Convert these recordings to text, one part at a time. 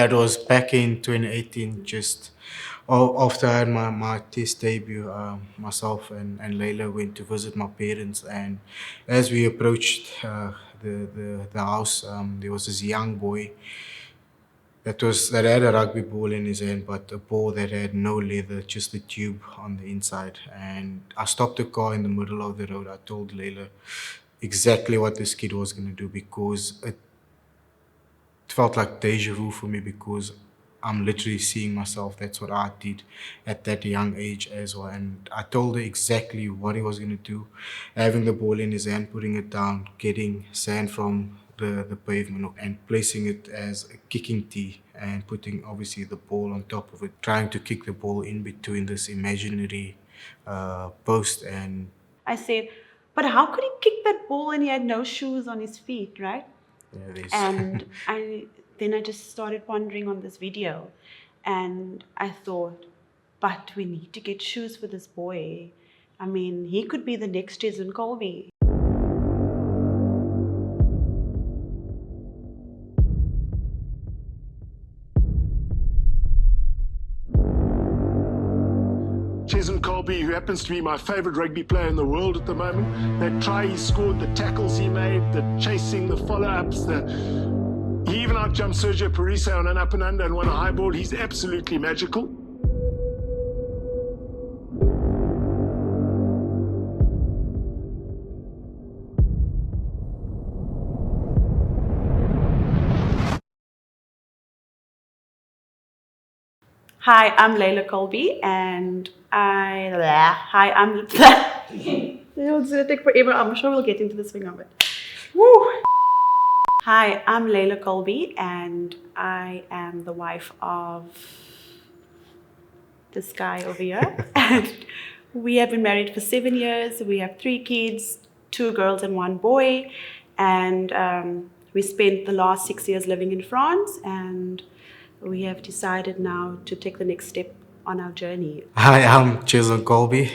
Yeah, it was back in 2018, just after I had my test debut. Myself and Layla went to visit my parents, and as we approached the house, there was this young boy that had a rugby ball in his hand, but a ball that had no leather, just the tube on the inside. And I stopped the car in the middle of the road. I told Layla exactly what this kid was going to do, because it felt like deja vu for me, because I'm literally seeing myself. That's what I did at that young age as well. And I told her exactly what he was going to do, having the ball in his hand, putting it down, getting sand from the pavement and placing it as a kicking tee, and putting obviously the ball on top of it, trying to kick the ball in between this imaginary post. And I said, but how could he kick that ball and he had no shoes on his feet, right? yeah, there's And then I just started pondering on this video, and I thought, but we need to get shoes for this boy. I mean, he could be the next Cheslin Kolbe. Cheslin Kolbe, who happens to be my favourite rugby player in the world at the moment. That try he scored, the tackles he made, the chasing, the follow-ups, he even out-jumped Sergio Parisse on an up and under and won a high ball. He's absolutely magical. Hi, I'm Layla Colbe, and hi, I'm. It's gonna take forever. I'm sure we'll get into the swing of it. Woo! Hi, I'm Layla Colbe, and I am the wife of this guy over here. And we have been married for 7 years. We have 3 kids, 2 girls and 1 boy. And we spent the last 6 years living in France, and we have decided now to take the next step on our journey. Hi, I'm Cheslin Kolbe,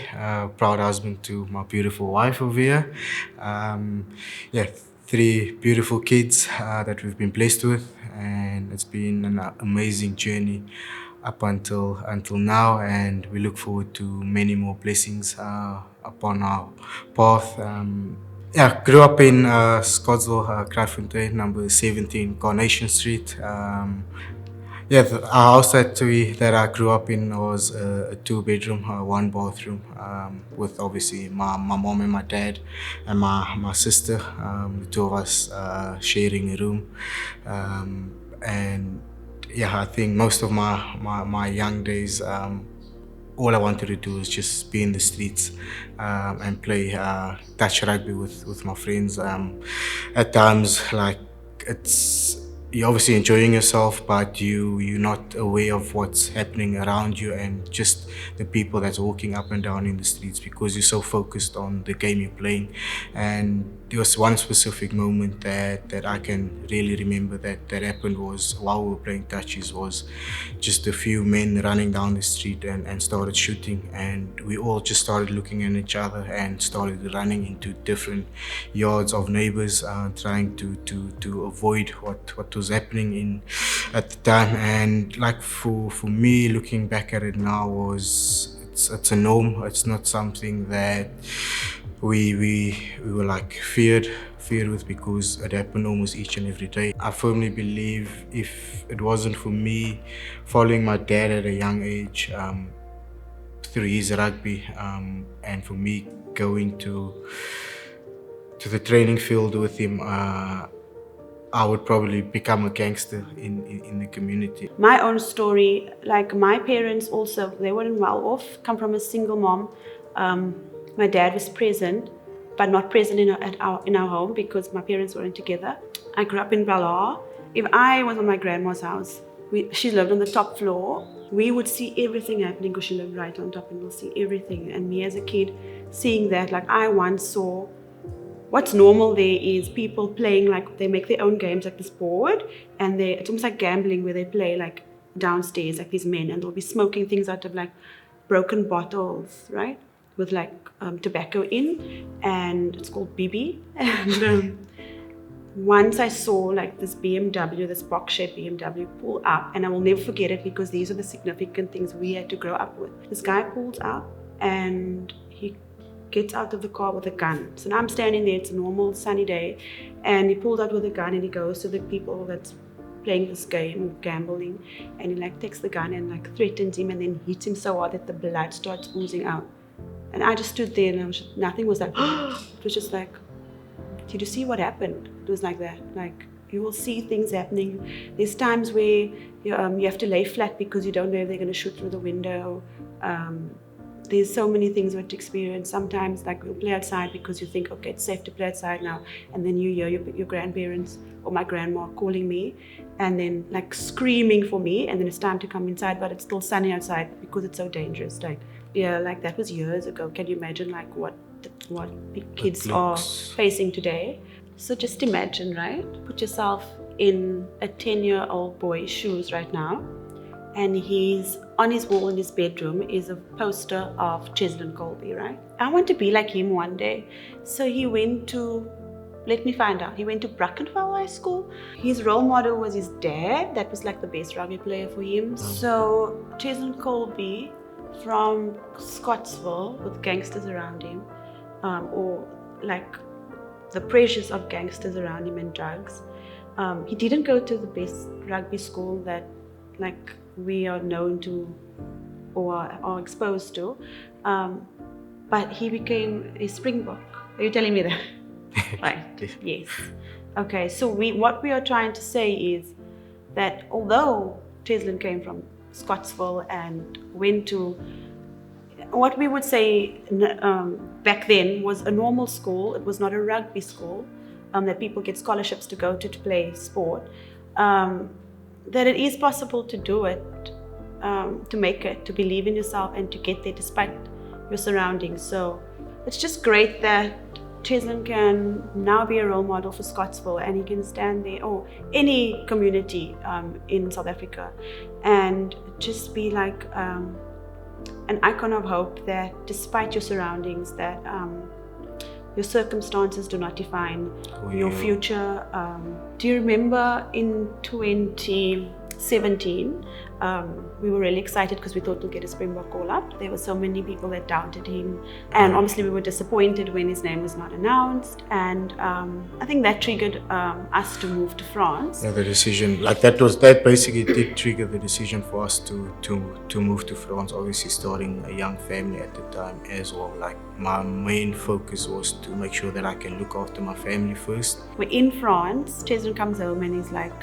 proud husband to my beautiful wife over here. Yeah, 3 beautiful kids that we've been blessed with, and it's been an amazing journey up until now, and we look forward to many more blessings upon our path. Yeah, grew up in Scottsville, Kraaifontein, number 17, Carnation Street. Yeah, our house that I grew up in was a 2-bedroom, 1 bathroom, with obviously my mom and my dad and my sister, the 2 of us sharing a room. And yeah, I think most of my young days, all I wanted to do is just be in the streets and play touch rugby with my friends. At times, like, it's you're obviously enjoying yourself, but you're not aware of what's happening around you, and just the people that's walking up and down in the streets, because you're so focused on the game you're playing. And there was one specific moment that I can really remember that happened, was while we were playing touches, was just a few men running down the street and started shooting, and we all just started looking at each other and started running into different yards of neighbors, trying to avoid what was happening in at the time. And like, for me, looking back at it now, was it's a norm. It's not something that we were like feared with, because it happened almost each and every day. I firmly believe if it wasn't for me following my dad at a young age through his rugby, and for me going to the training field with him, I would probably become a gangster in the community. My own story, like my parents also, they weren't well off, come from a single mom. My dad was present, but not present in our home because my parents weren't together. I grew up in Ballard. If I was on my grandma's house, she lived on the top floor. We would see everything happening because she lived right on top, and we'll see everything. And me as a kid, seeing that, like, I once saw what's normal there is people playing, like, they make their own games, like this board, and it's almost like gambling, where they play like downstairs, like these men, and they'll be smoking things out of like broken bottles, right, with like tobacco in, and it's called BB. And once I saw like this BMW, this box-shaped BMW pull up, and I will never forget it because these are the significant things we had to grow up with. This guy pulls up and he gets out of the car with a gun. So now I'm standing there, it's a normal sunny day, and he pulls out with a gun and he goes to the people that's playing this game or gambling, and he like takes the gun and like threatens him and then hits him so hard that the blood starts oozing out. And I just stood there and nothing was like, it was just like, did you see what happened? It was like that. Like, you will see things happening. There's times where you have to lay flat because you don't know if they're going to shoot through the window. There's so many things we have to experience. Sometimes, like, we'll play outside because you think, okay, it's safe to play outside now. And then you hear your grandparents or my grandma calling me and then, like, screaming for me. And then it's time to come inside, but it's still sunny outside because it's so dangerous. Like, yeah, like, that was years ago. Can you imagine, like, what kids are facing today? So just imagine, right? Put yourself in a 10-year-old boy's shoes right now, and he's on his wall in his bedroom is a poster of Cheslin Kolbe, right? I want to be like him one day. So he went to, let me find out, he went to Brackenfell High School. His role model was his dad. That was like the best rugby player for him. So Cheslin Kolbe from Scottsville with gangsters around him, or like the pressures of gangsters around him and drugs. He didn't go to the best rugby school that like we are known to or are exposed to, but he became a Springbok. Are you telling me that? Right, yes. Okay, so what we are trying to say is that although Cheslin came from Scottsville and went to what we would say back then was a normal school, it was not a rugby school, that people get scholarships to go to play sport, that it is possible to do it, to make it, to believe in yourself and to get there despite your surroundings. So it's just great that Cheslin can now be a role model for Scottsville, and he can stand there, or any community in South Africa, and just be like an icon of hope that despite your surroundings, that your circumstances do not define your future. Do you remember in 2017, we were really excited because we thought we'd get a Springbok call-up. There were so many people that doubted him, and obviously we were disappointed when his name was not announced, and I think that triggered us to move to France. Yeah, the decision, like that basically did trigger the decision for us to move to France, obviously starting a young family at the time as well. Like, my main focus was to make sure that I can look after my family first. We're in France, Cheslin comes home and he's like,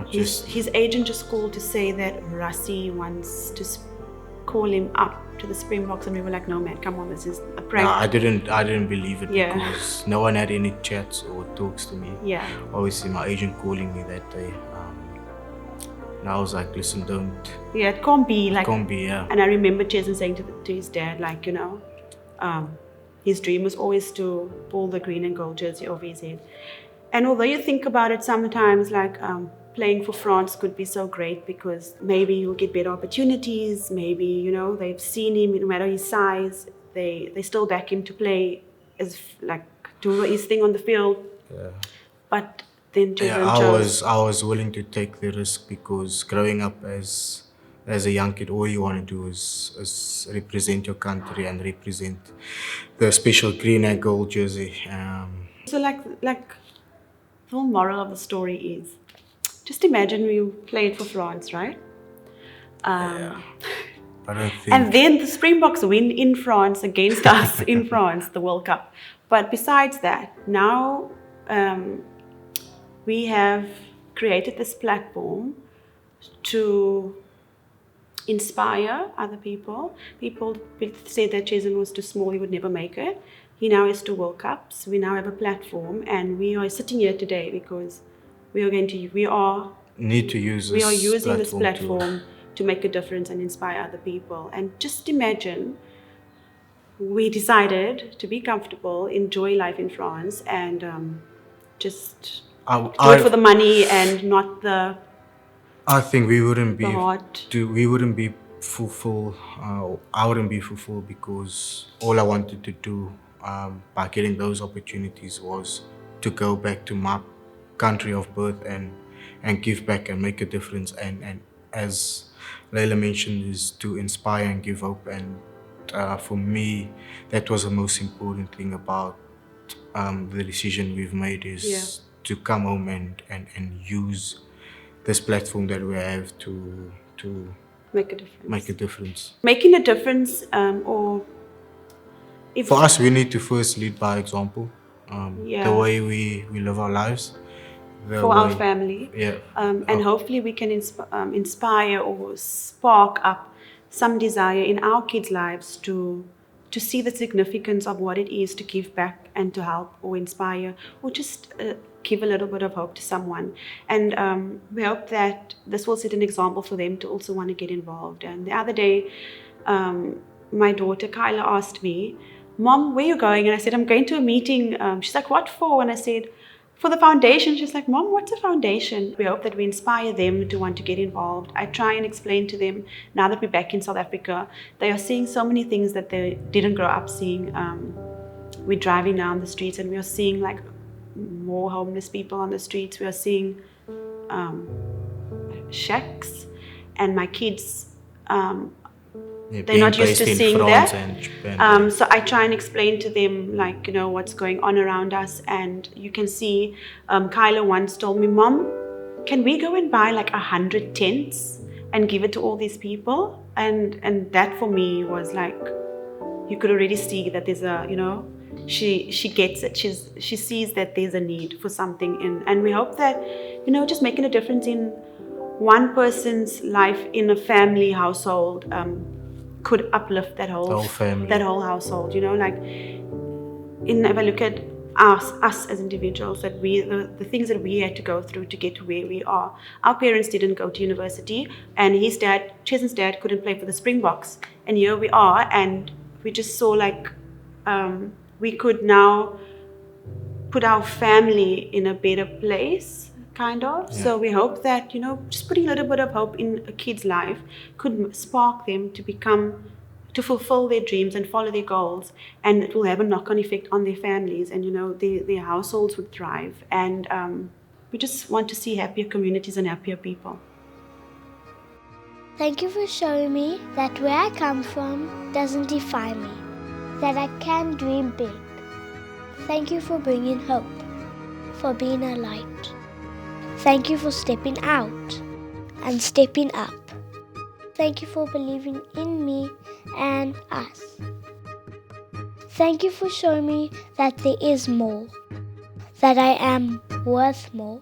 his agent just called to say that Rassie wants to call him up to the Springboks, and we were like, no man, come on, this is a prank. No, I didn't believe it, because no one had any chats or talks to me. Yeah. Obviously my agent calling me that day. And I was like, listen, don't. Yeah, it can't be like. It can't be, yeah. And I remember Cheslin saying to his dad, like, you know, his dream was always to pull the green and gold jersey over his head. And although you think about it sometimes, like, playing for France could be so great because maybe he'll get better opportunities, maybe, you know, they've seen him, no matter his size, they still back him to play as, like, do his thing on the field. Yeah. But then I was willing to take the risk because growing up as a young kid, all you want to do is represent your country and represent the special green and gold jersey. So like the whole moral of the story is, just imagine you played for France, right? Yeah. I don't think... And then the Springboks win in France against us in France, the World Cup. But besides that, now we have created this platform to inspire other people. People said that Cheslin was too small, he would never make it. He now has 2 World Cups. We now have a platform, and we are sitting here today because we are using this platform to make a difference and inspire other people. And just imagine, we decided to be comfortable, enjoy life in France, and just do it for the money and not the. I think we wouldn't be. We wouldn't be fulfilled. I wouldn't be fulfilled because all I wanted to do by getting those opportunities was to go back to my country of birth and give back and make a difference. And as Layla mentioned, is to inspire and give hope. And for me, that was the most important thing about the decision we've made is Yeah. to come home and use this platform that we have to Make a difference. make a difference. Making a difference, or if For us, we need to first lead by example. Yeah. The way we live our lives. The for our way- family. Yeah. And hopefully we can inspire or spark up some desire in our kids' lives to see the significance of what it is to give back and to help or inspire or just give a little bit of hope to someone. And we hope that this will set an example for them to also want to get involved. And the other day, my daughter Kyla asked me, "Mom, where are you going?" And I said, "I'm going to a meeting." She's like, "What for?" And I said, "For the foundation." She's like, "Mom, what's a foundation?" We hope that we inspire them to want to get involved. I try and explain to them, now that we're back in South Africa, they are seeing so many things that they didn't grow up seeing. We're driving down the streets and we are seeing like more homeless people on the streets. We are seeing shacks, and my kids, Yeah, they're not being used to based in seeing France that. and Japan. So I try and explain to them, like, what's going on around us. And you can see, Kyla once told me, "Mom, can we go and buy like 100 tents and give it to all these people?" And that for me was like, you could already see that there's a, she gets it. She sees that there's a need for something. And we hope that, just making a difference in one person's life in a family household, could uplift that whole family. that whole household. Like, if I look at us as individuals, that the things that we had to go through to get to where we are. Our parents didn't go to university, and his dad, Cheslin's dad, couldn't play for the Springboks, and here we are, and we just saw like we could now put our family in a better place, kind of. Yeah. So we hope that, just putting a little bit of hope in a kid's life could spark them to fulfill their dreams and follow their goals, and it will have a knock-on effect on their families, and their households would thrive. And we just want to see happier communities and happier people. Thank you for showing me that where I come from doesn't define me, that I can dream big. Thank you for bringing hope, for being a light. Thank you for stepping out and stepping up. Thank you for believing in me and us. Thank you for showing me that there is more, that I am worth more,